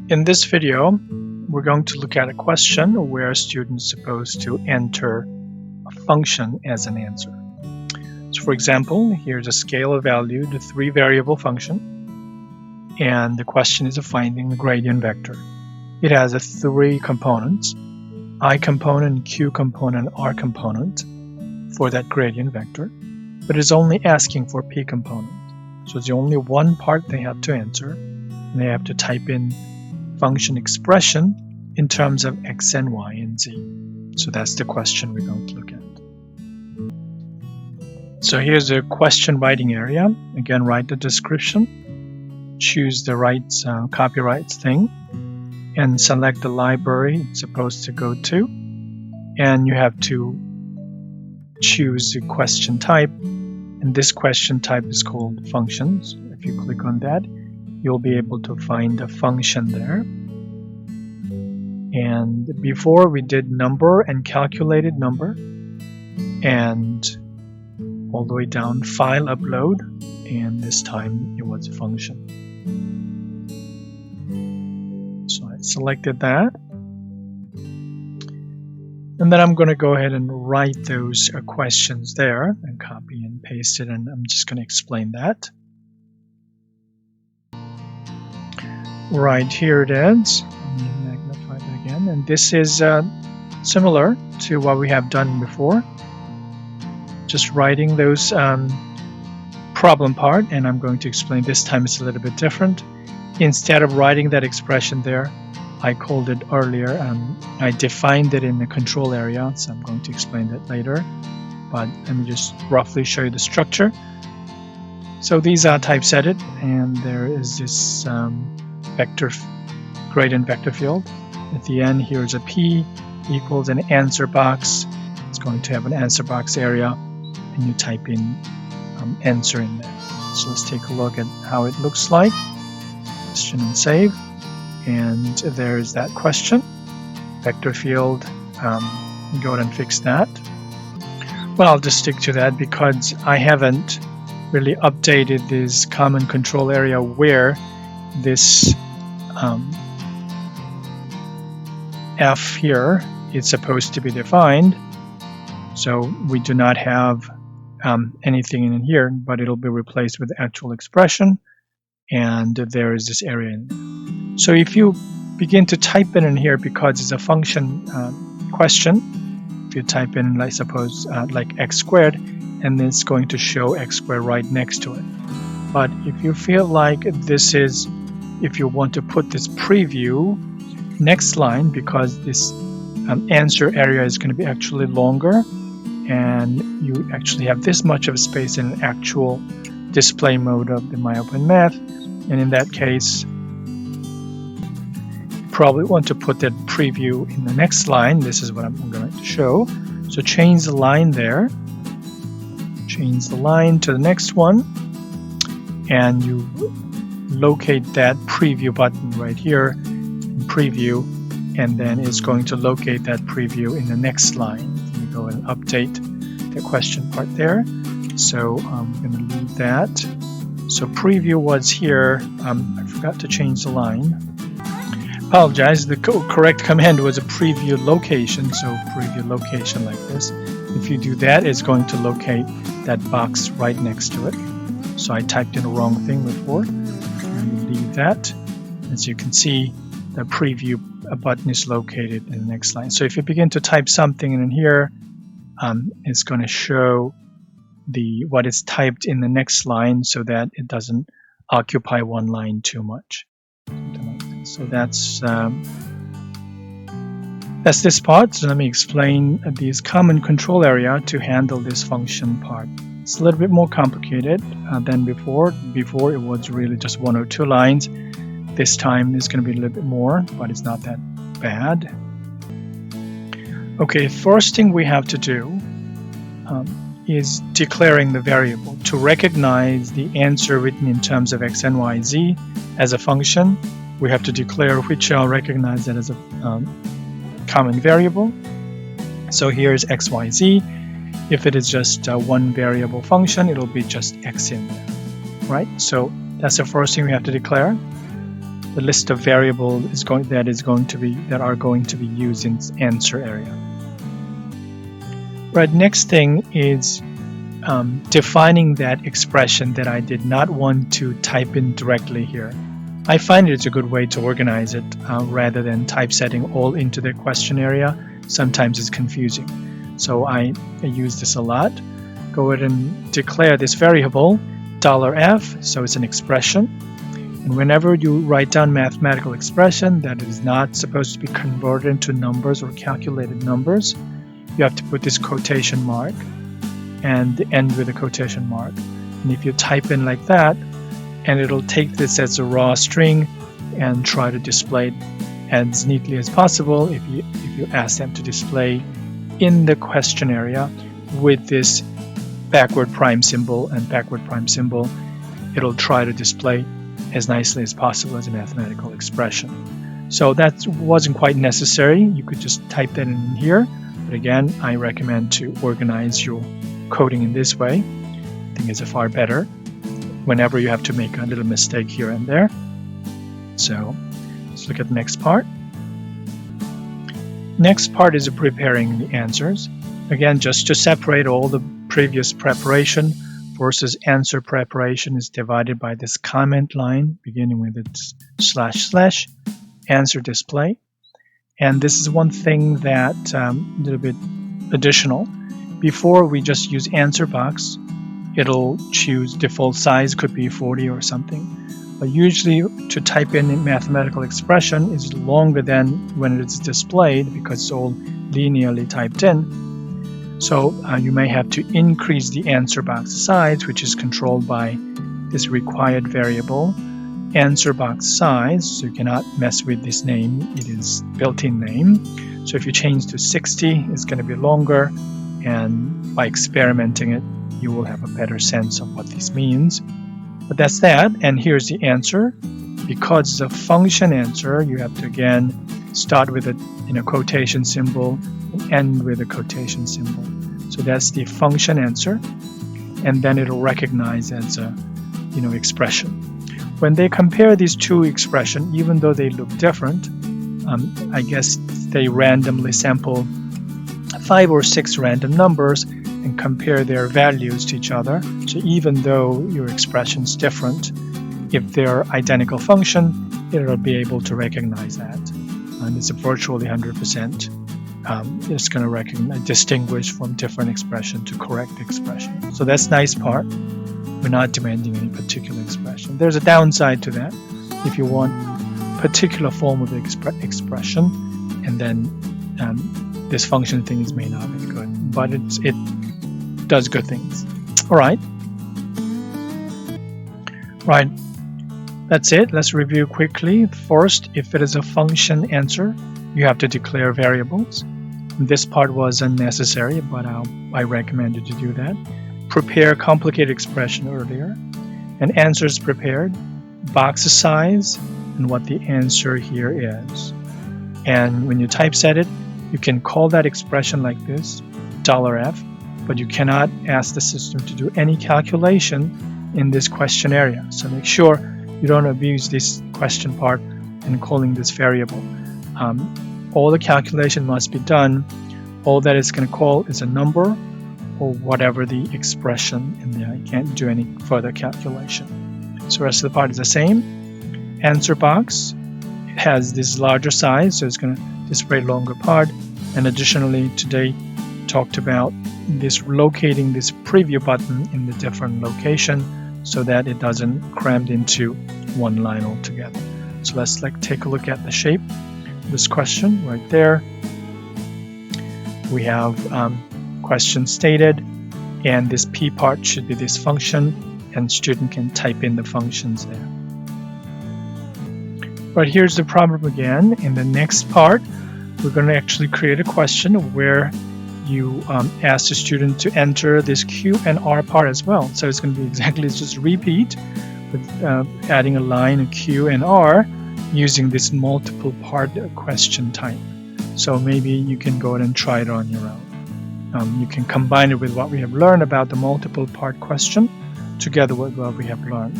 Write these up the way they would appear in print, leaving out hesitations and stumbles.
In this video, we're going to look at a question where a student is supposed to enter a function as an answer. So for example, here's a scalar valued 3-variable function, and the question is finding the gradient vector. It has 3 components, I component, Q component, R component for that gradient vector, but it's only asking for P component. So it's the only one part they have to answer, and they have to type in function expression in terms of x and y and z. So that's the question we're going to look at. So here's the question writing area. Again, write the description, choose the right copyright thing, and select the library it's supposed to go to. And you have to choose the question type, and this question type is called functions. If you click on that, you'll be able to find a function there. And before we did number and calculated number, and all the way down file upload, and this time it was a function. So I selected that, and then I'm going to go ahead and write those questions there and copy and paste it, and I'm just going to explain that. Right, here it is. Let me magnify that again. And this is similar to what we have done before. Just writing those problem part, and I'm going to explain this time it's a little bit different. Instead of writing that expression there, I called it earlier, and I defined it in the control area, so I'm going to explain that later. But let me just roughly show you the structure. So these are typesetted, and there is this gradient vector field. At the end, here is a P equals an answer box. It's going to have an answer box area, and you type in answer in there. So let's take a look at how it looks like. Question and save, and there's that question. Vector field, go ahead and fix that. Well, I'll just stick to that because I haven't really updated this common control area where this F here is supposed to be defined. So we do not have anything in here, but it'll be replaced with the actual expression, and there is this area in there. So if you begin to type it in here, because it's a function question, if you type in, like suppose like x squared, and then it's going to show x squared right next to it. But if you feel like this is, if you want to put this preview next line, because this answer area is going to be actually longer, and you actually have this much of space in an actual display mode of the MyOpenMath, and in that case, you probably want to put that preview in the next line. This is what I'm going to show. So change the line there, change the line to the next one, and you locate that preview button right here in preview, and then it's going to locate that preview in the next line. You go and update the question part there. So I'm going to leave that. So preview was here. I forgot to change the line. Apologize, the correct command was a preview location. So preview location like this. If you do that, it's going to locate that box right next to it. So I typed in the wrong thing before. And leave that. As you can see, the preview button is located in the next line. So if you begin to type something in here, it's going to show what is typed in the next line, so that it doesn't occupy one line too much. So that's this part. So let me explain this common control area to handle this function part. It's a little bit more complicated than before. Before it was really just 1 or 2 lines. This time it's going to be a little bit more, but it's not that bad. Okay, first thing we have to do is declaring the variable. To recognize the answer written in terms of x and y, z as a function, we have to declare which I'll recognize that as a common variable. So here's x, y, z. If it is just one variable function, it'll be just x in there, right? So that's the first thing we have to declare. the list of variables that are going to be used in answer area. Right, next thing is defining that expression that I did not want to type in directly here. I find it's a good way to organize it rather than typesetting all into the question area. Sometimes it's confusing. So I use this a lot. Go ahead and declare this variable $f, so it's an expression. And whenever you write down mathematical expression that is not supposed to be converted into numbers or calculated numbers, you have to put this quotation mark and end with a quotation mark. And if you type in like that, and it'll take this as a raw string and try to display it as neatly as possible if you ask them to display in the question area with this backward prime symbol and backward prime symbol, it'll try to display as nicely as possible as a mathematical expression. So that wasn't quite necessary. You could just type that in here. But again, I recommend to organize your coding in this way. I think it's far better whenever you have to make a little mistake here and there. So let's look at the next part. Next part is preparing the answers. Again, just to separate all the previous preparation versus answer preparation is divided by this comment line beginning with its / answer display. And this is one thing that a little bit additional. Before we just use answer box, it'll choose default size, could be 40 or something. But usually to type in a mathematical expression is longer than when it is displayed because it's all linearly typed in. So you may have to increase the answer box size, which is controlled by this required variable, answer box size. So you cannot mess with this name, it is built-in name. So if you change to 60, it's going to be longer, and by experimenting it, you will have a better sense of what this means. But that's that, and here's the answer. Because it's a function answer, you have to again start with a quotation symbol and end with a quotation symbol. So that's the function answer, and then it'll recognize as a expression. When they compare these two expressions, even though they look different, I guess they randomly sample 5 or 6 random numbers and compare their values to each other. So even though your expression is different, if they're identical function, it'll be able to recognize that. And it's virtually 100%. It's going to distinguish from different expression to correct expression. So that's nice part. We're not demanding any particular expression. There's a downside to that. If you want particular form of the expression, and then this function thing may not be good, but it does good things. All right. Right. That's it. Let's review quickly. First, if it is a function answer, you have to declare variables. This part was unnecessary, but I recommended to do that. Prepare complicated expression earlier. And answers prepared, box size, and what the answer here is. And when you typeset it, you can call that expression like this, $f, but you cannot ask the system to do any calculation in this question area. So make sure you don't abuse this question part and calling this variable. All the calculation must be done. All that it's going to call is a number or whatever the expression in there. You can't do any further calculation. So the rest of the part is the same. Answer box, it has this larger size, so it's going to display longer part. And additionally, today talked about this locating this preview button in the different location so that it doesn't crammed into one line altogether. So let's take a look at the shape of this question right there. We have question stated, and this P part should be this function, and student can type in the functions there. But here's the problem again. In the next part, we're going to actually create a question where you ask the student to enter this Q and R part as well. So it's going to be exactly just repeat with adding a line of Q and R using this multiple part question type. So maybe you can go ahead and try it on your own. You can combine it with what we have learned about the multiple part question together with what we have learned.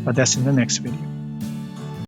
But that's in the next video.